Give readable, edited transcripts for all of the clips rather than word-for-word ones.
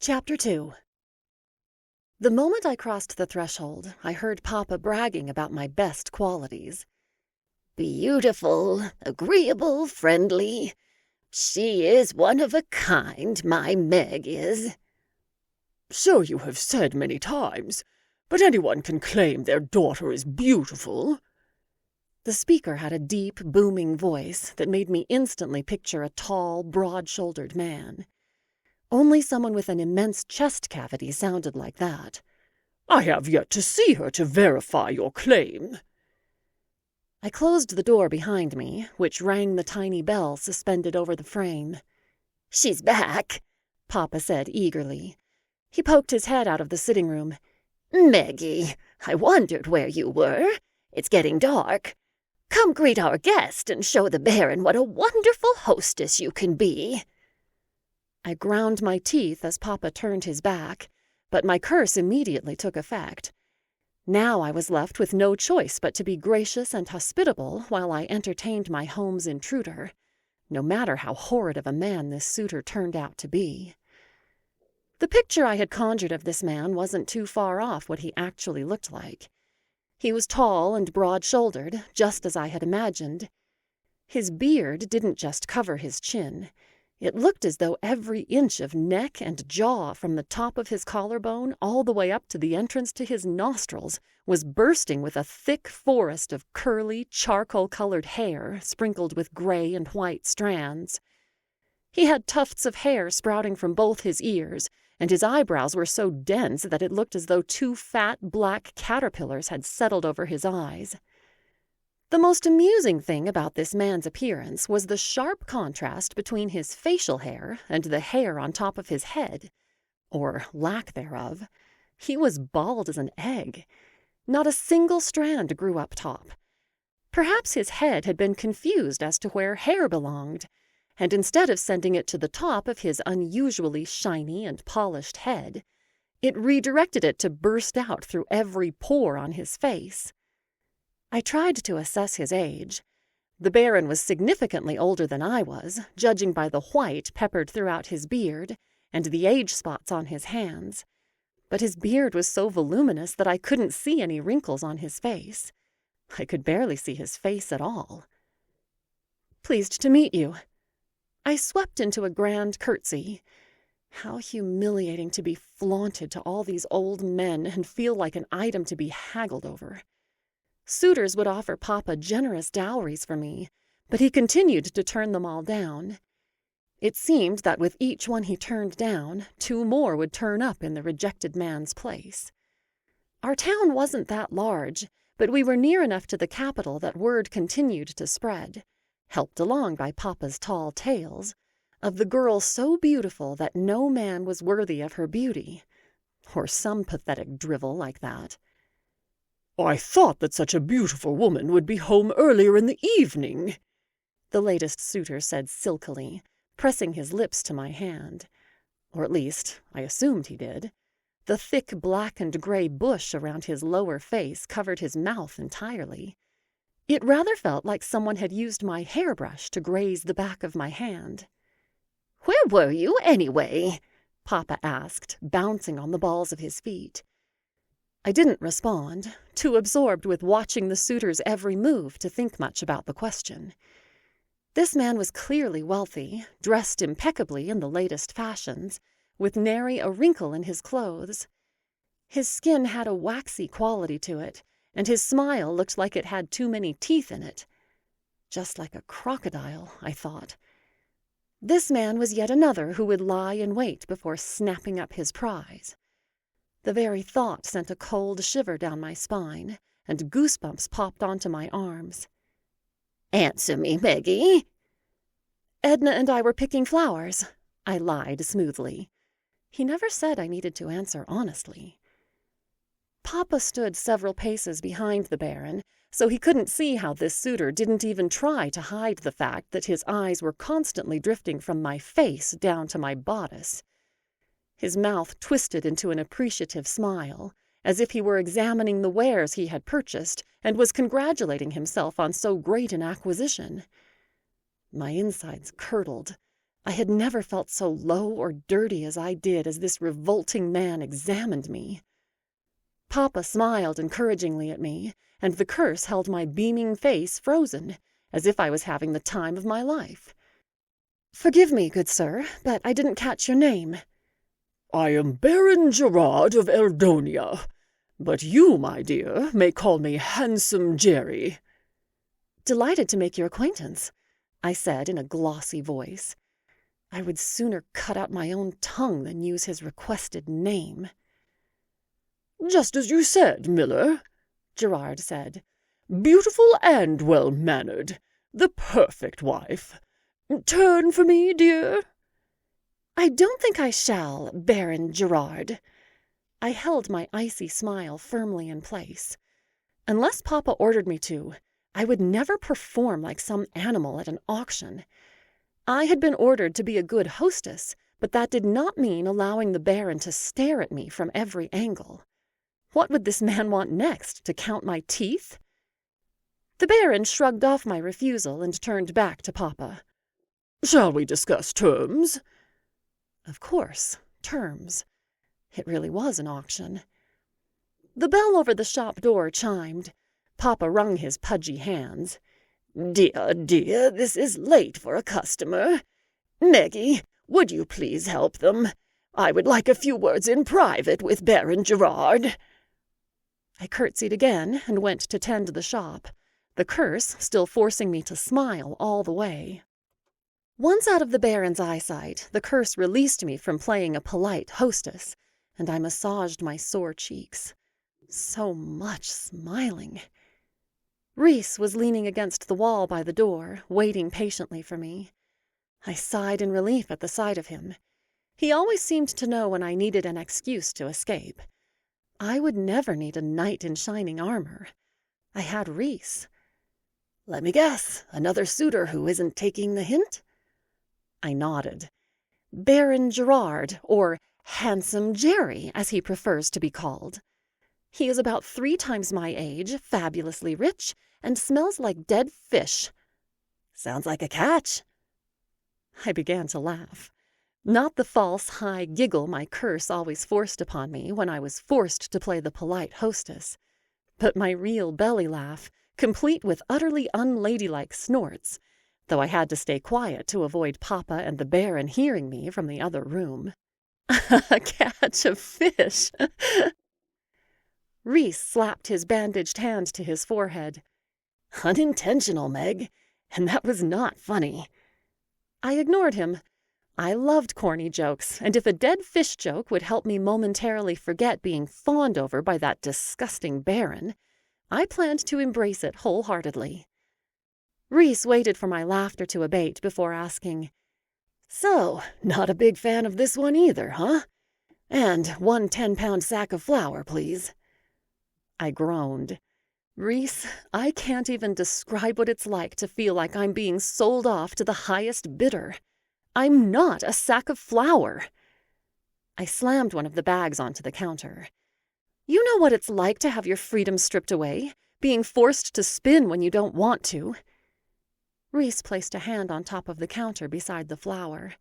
Chapter 2. The moment I crossed the threshold, I heard Papa bragging about my best qualities. Beautiful, agreeable, friendly. She is one of a kind, my Meg is. So you have said many times, but anyone can claim their daughter is beautiful. The speaker had a deep, booming voice that made me instantly picture a tall, broad-shouldered man. Only someone with an immense chest cavity sounded like that. I have yet to see her to verify your claim. I closed the door behind me, which rang the tiny bell suspended over the frame. She's back, Papa said eagerly. He poked his head out of the sitting room. Meggie, I wondered where you were. It's getting dark. Come greet our guest and show the Baron what a wonderful hostess you can be. I ground my teeth as Papa turned his back, but my curse immediately took effect. Now I was left with no choice but to be gracious and hospitable while I entertained my home's intruder, no matter how horrid of a man this suitor turned out to be. The picture I had conjured of this man wasn't too far off what he actually looked like. He was tall and broad-shouldered, just as I had imagined. His beard didn't just cover his chin. It looked as though every inch of neck and jaw from the top of his collarbone all the way up to the entrance to his nostrils was bursting with a thick forest of curly, charcoal-colored hair sprinkled with gray and white strands. He had tufts of hair sprouting from both his ears, and his eyebrows were so dense that it looked as though two fat black caterpillars had settled over his eyes. The most amusing thing about this man's appearance was the sharp contrast between his facial hair and the hair on top of his head, or lack thereof. He was bald as an egg. Not a single strand grew up top. Perhaps his head had been confused as to where hair belonged, and instead of sending it to the top of his unusually shiny and polished head, it redirected it to burst out through every pore on his face. I tried to assess his age. The Baron was significantly older than I was, judging by the white peppered throughout his beard and the age spots on his hands. But his beard was so voluminous that I couldn't see any wrinkles on his face. I could barely see his face at all. "Pleased to meet you." I swept into a grand curtsy. How humiliating to be flaunted to all these old men and feel like an item to be haggled over. Suitors would offer Papa generous dowries for me, but he continued to turn them all down. It seemed that with each one he turned down, two more would turn up in the rejected man's place. Our town wasn't that large, but we were near enough to the capital that word continued to spread, helped along by Papa's tall tales, of the girl so beautiful that no man was worthy of her beauty, or some pathetic drivel like that. I thought that such a beautiful woman would be home earlier in the evening, the latest suitor said silkily, pressing his lips to my hand. Or at least, I assumed he did. The thick black and gray bush around his lower face covered his mouth entirely. It rather felt like someone had used my hairbrush to graze the back of my hand. "Where were you, anyway?" Papa asked, bouncing on the balls of his feet. I didn't respond, too absorbed with watching the suitor's every move to think much about the question. This man was clearly wealthy, dressed impeccably in the latest fashions, with nary a wrinkle in his clothes. His skin had a waxy quality to it, and his smile looked like it had too many teeth in it. Just like a crocodile, I thought. This man was yet another who would lie in wait before snapping up his prize. The very thought sent a cold shiver down my spine, and goosebumps popped onto my arms. "Answer me, Meggie." "Edna and I were picking flowers," I lied smoothly. He never said I needed to answer honestly. Papa stood several paces behind the Baron, so he couldn't see how this suitor didn't even try to hide the fact that his eyes were constantly drifting from my face down to my bodice. His mouth twisted into an appreciative smile, as if he were examining the wares he had purchased and was congratulating himself on so great an acquisition. My insides curdled. I had never felt so low or dirty as I did as this revolting man examined me. Papa smiled encouragingly at me, and the curse held my beaming face frozen, as if I was having the time of my life. "Forgive me, good sir, but I didn't catch your name." I am Baron Gerard of Eldonia, but you, my dear, may call me Handsome Jerry." "Delighted to make your acquaintance," I said in a glossy voice. I would sooner cut out my own tongue than use his requested name. "Just as you said, Miller," Gerard said. "Beautiful and well-mannered. The perfect wife. Turn for me, dear." "I don't think I shall, Baron Gerard." I held my icy smile firmly in place. Unless Papa ordered me to, I would never perform like some animal at an auction. I had been ordered to be a good hostess, but that did not mean allowing the Baron to stare at me from every angle. What would this man want next, to count my teeth? The Baron shrugged off my refusal and turned back to Papa. "Shall we discuss terms?" Of course, terms. It really was an auction. The bell over the shop door chimed. Papa wrung his pudgy hands. "Dear, dear, this is late for a customer. Meggie, would you please help them? I would like a few words in private with Baron Gerard." I curtsied again and went to tend the shop, the curse still forcing me to smile all the way. Once out of the Baron's eyesight, the curse released me from playing a polite hostess, and I massaged my sore cheeks. So much smiling. Rhys was leaning against the wall by the door, waiting patiently for me. I sighed in relief at the sight of him. He always seemed to know when I needed an excuse to escape. I would never need a knight in shining armor. I had Rhys. "Let me guess, another suitor who isn't taking the hint?" I nodded. Baron Gerard, or Handsome Jerry, as he prefers to be called. He is about 3 times my age, fabulously rich, and smells like dead fish. "Sounds like a catch." I began to laugh. Not the false, high giggle my curse always forced upon me when I was forced to play the polite hostess, but my real belly laugh, complete with utterly unladylike snorts, though I had to stay quiet to avoid Papa and the Baron hearing me from the other room. A catch of fish! Rhys slapped his bandaged hand to his forehead. "Unintentional, Meg, and that was not funny." I ignored him. I loved corny jokes, and if a dead fish joke would help me momentarily forget being fawned over by that disgusting Baron, I planned to embrace it wholeheartedly. Rhys waited for my laughter to abate before asking, "So, not a big fan of this one either, huh? And 1 10-pound sack of flour, please." I groaned. Rhys, I can't even describe what it's like to feel like I'm being sold off to the highest bidder. I'm not a sack of flour. I slammed one of the bags onto the counter. You know what it's like to have your freedom stripped away, being forced to spin when you don't want to. Rhys placed a hand on top of the counter beside the flour.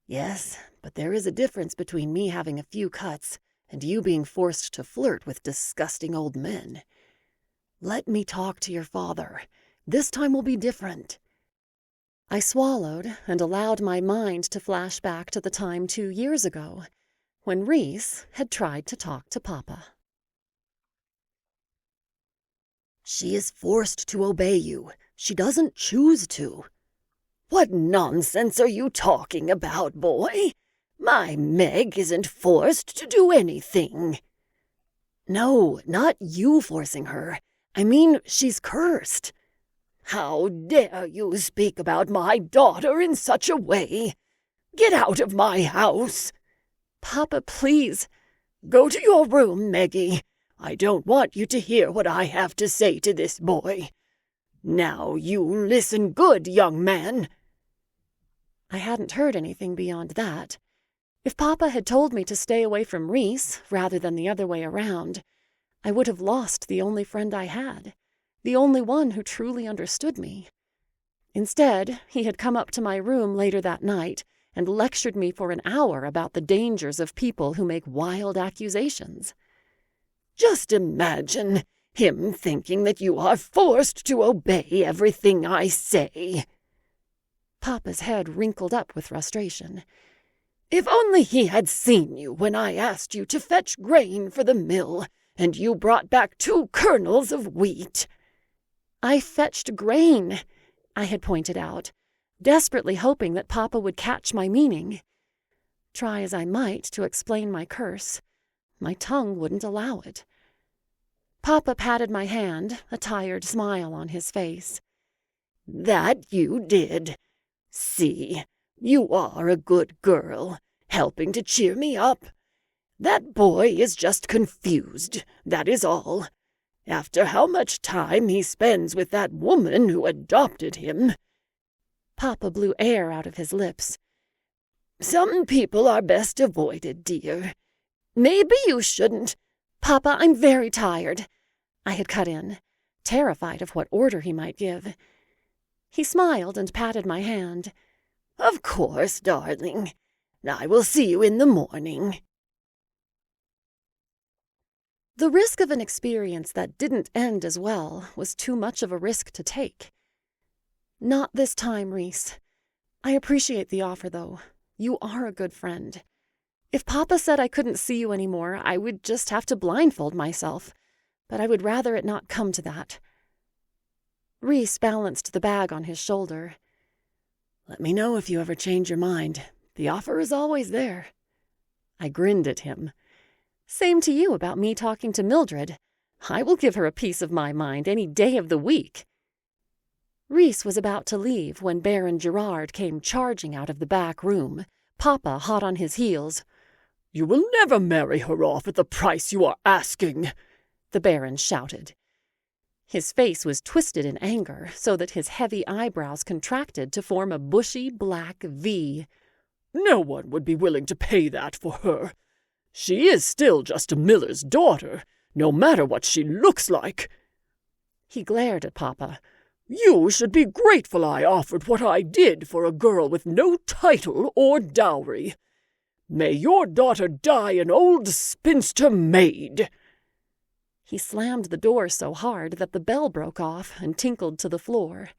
"Yes, but there is a difference between me having a few cuts and you being forced to flirt with disgusting old men. Let me talk to your father. This time will be different." I swallowed and allowed my mind to flash back to the time 2 years ago, when Rhys had tried to talk to Papa. "She is forced to obey you. She doesn't choose to." "What nonsense are you talking about, boy? My Meg isn't forced to do anything." "No, not you forcing her. I mean, she's cursed." "How dare you speak about my daughter in such a way? Get out of my house." "Papa, please." "Go to your room, Meggie. I don't want you to hear what I have to say to this boy. Now you listen good, young man." I hadn't heard anything beyond that. If Papa had told me to stay away from Rhys rather than the other way around, I would have lost the only friend I had, the only one who truly understood me. Instead, he had come up to my room later that night and lectured me for an hour about the dangers of people who make wild accusations. Just imagine him thinking that you are forced to obey everything I say. Papa's head wrinkled up with frustration. If only he had seen you when I asked you to fetch grain for the mill, and you brought back 2 kernels of wheat. I fetched grain, I had pointed out, desperately hoping that Papa would catch my meaning. Try as I might to explain my curse, my tongue wouldn't allow it. Papa patted my hand, a tired smile on his face. That you did. See, you are a good girl, helping to cheer me up. That boy is just confused, that is all. After how much time he spends with that woman who adopted him. Papa blew air out of his lips. Some people are best avoided, dear. Maybe you shouldn't. Papa, I'm very tired, I had cut in, terrified of what order he might give. He smiled and patted my hand. Of course, darling. I will see you in the morning. The risk of an experience that didn't end as well was too much of a risk to take. Not this time, Reese. I appreciate the offer, though. You are a good friend. If Papa said I couldn't see you anymore, I would just have to blindfold myself, but I would rather it not come to that. Reese balanced the bag on his shoulder. Let me know if you ever change your mind. The offer is always there. I grinned at him. Same to you about me talking to Mildred. I will give her a piece of my mind any day of the week. Reese was about to leave when Baron Gerard came charging out of the back room, Papa hot on his heels. You will never marry her off at the price you are asking, the Baron shouted. His face was twisted in anger, so that his heavy eyebrows contracted to form a bushy black V. No one would be willing to pay that for her. She is still just a miller's daughter, no matter what she looks like. He glared at Papa. You should be grateful I offered what I did for a girl with no title or dowry. May your daughter die an old spinster maid. He slammed the door so hard that the bell broke off and tinkled to the floor.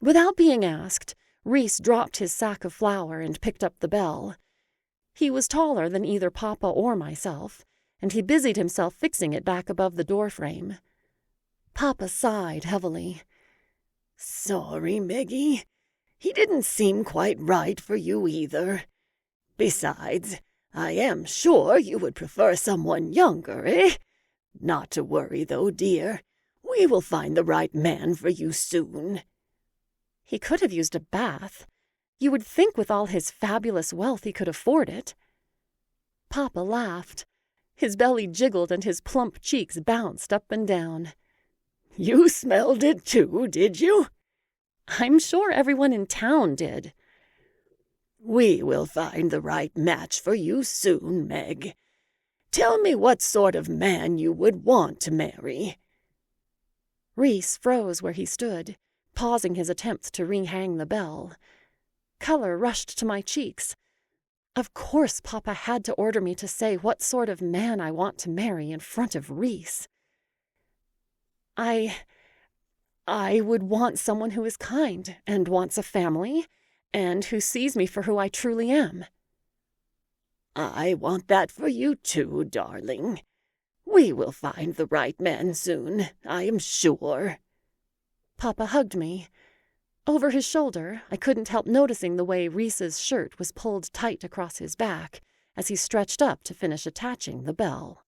Without being asked, Reese dropped his sack of flour and picked up the bell. He was taller than either Papa or myself, and he busied himself fixing it back above the doorframe. Papa sighed heavily. Sorry, Meggie. He didn't seem quite right for you either. Besides, I am sure you would prefer someone younger, eh? Not to worry, though, dear. We will find the right man for you soon. He could have used a bath. You would think with all his fabulous wealth he could afford it. Papa laughed. His belly jiggled and his plump cheeks bounced up and down. You smelled it too, did you? I'm sure everyone in town did. We will find the right match for you soon, Meg. Tell me what sort of man you would want to marry. Reese froze where he stood, pausing his attempts to rehang the bell. Color rushed to my cheeks. Of course Papa had to order me to say what sort of man I want to marry in front of Reese. I would want someone who is kind and wants a family and who sees me for who I truly am. I want that for you too, darling. We will find the right man soon, I am sure. Papa hugged me. Over his shoulder, I couldn't help noticing the way Reese's shirt was pulled tight across his back as he stretched up to finish attaching the bell.